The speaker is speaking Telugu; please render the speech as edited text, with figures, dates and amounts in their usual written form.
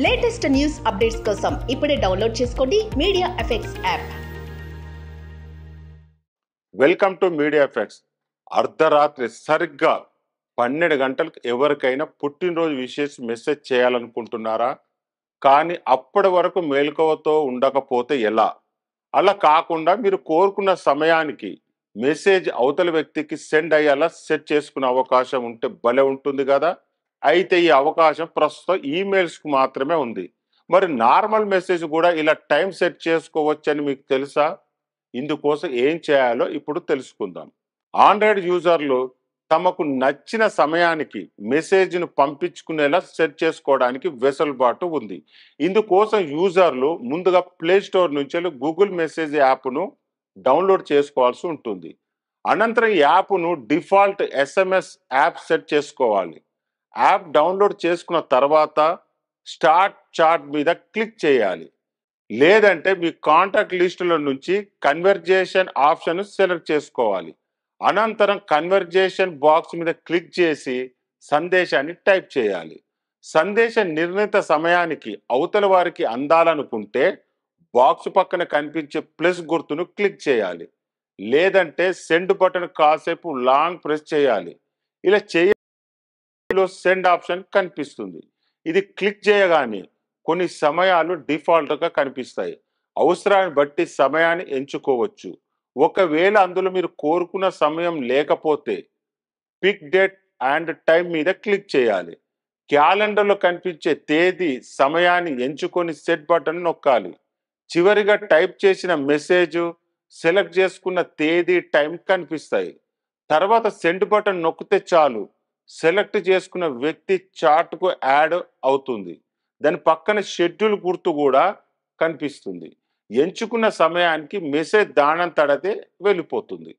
లేటెస్ట్ న్యూస్ అప్డేట్స్ కోసం ఇప్పుడే డౌన్లోడ్ చేసుకోండి media effects app. Welcome to media effects. అర్ధరాత్రి సరిగ్గా 12 గంటలకు ఎవరికైనా పుట్టినరోజు విషెస్ మెసేజ్ చేయాలనుకుంటున్నారా? కానీ అప్పటి వరకు మేల్కొవతో ఉండకపోతే ఎలా? అలా కాకుండా మీరు కోరుకున్న సమయానికి మెసేజ్ అవతల వ్యక్తికి సెండ్ అయ్యేలా సెట్ చేసుకునే అవకాశం ఉంటే భలే ఉంటుంది కదా. అయితే ఈ అవకాశం ప్రస్తుతం ఈమెయిల్స్కు మాత్రమే ఉంది. మరి నార్మల్ మెసేజ్ కూడా ఇలా టైం సెట్ చేసుకోవచ్చని మీకు తెలుసా? ఇందుకోసం ఏం చేయాలో ఇప్పుడు తెలుసుకుందాం. ఆండ్రాయిడ్ యూజర్లు తమకు నచ్చిన సమయానికి మెసేజ్ను పంపించుకునేలా సెట్ చేసుకోవడానికి వెసులుబాటు ఉంది. ఇందుకోసం యూజర్లు ముందుగా ప్లే స్టోర్ నుంచి గూగుల్ మెసేజ్ యాప్ను డౌన్లోడ్ చేసుకోవాల్సి ఉంటుంది. అనంతరం ఈ యాప్ను డిఫాల్ట్ ఎస్ఎంఎస్ యాప్ సెట్ చేసుకోవాలి. యాప్ డౌన్లోడ్ చేసుకున్న తర్వాత స్టార్ట్ చాట్ మీద క్లిక్ చేయాలి. లేదంటే మీ కాంటాక్ట్ లిస్టుల నుంచి కన్వర్జేషన్ ఆప్షన్ సెలెక్ట్ చేసుకోవాలి. అనంతరం కన్వర్జేషన్ బాక్స్ మీద క్లిక్ చేసి సందేశాన్ని టైప్ చేయాలి. సందేశం నిర్ణీత సమయానికి అవతల వారికి అందాలనుకుంటే బాక్స్ పక్కన కనిపించే ప్లస్ గుర్తును క్లిక్ చేయాలి. లేదంటే సెండ్ బటన్ కాసేపు లాంగ్ ప్రెస్ చేయాలి. ఇలా సెండ్ ఆప్షన్ కనిపిస్తుంది. ఇది క్లిక్ చేయగానే కొన్ని సమయాలు డిఫాల్ట్గా కనిపిస్తాయి. అవసరాన్ని బట్టి సమయాన్ని ఎంచుకోవచ్చు. ఒకవేళ అందులో మీరు కోరుకున్న సమయం లేకపోతే పిక్ డేట్ అండ్ టైం మీద క్లిక్ చేయాలి. క్యాలెండర్లో కనిపించే తేదీ సమయాన్ని ఎంచుకొని సెట్ బటన్ నొక్కాలి. చివరిగా టైప్ చేసిన మెసేజ్, సెలెక్ట్ చేసుకున్న తేదీ, టైం కనిపిస్తాయి. తర్వాత సెండ్ బటన్ నొక్కితే చాలు, సెలెక్ట్ చేసుకున్న వ్యక్తి చార్ట్కు యాడ్ అవుతుంది. దాని పక్కన షెడ్యూల్ గుర్తు కూడా కనిపిస్తుంది. ఎంచుకున్న సమయానికి మెసేజ్ దానంతటదే వెళ్ళిపోతుంది.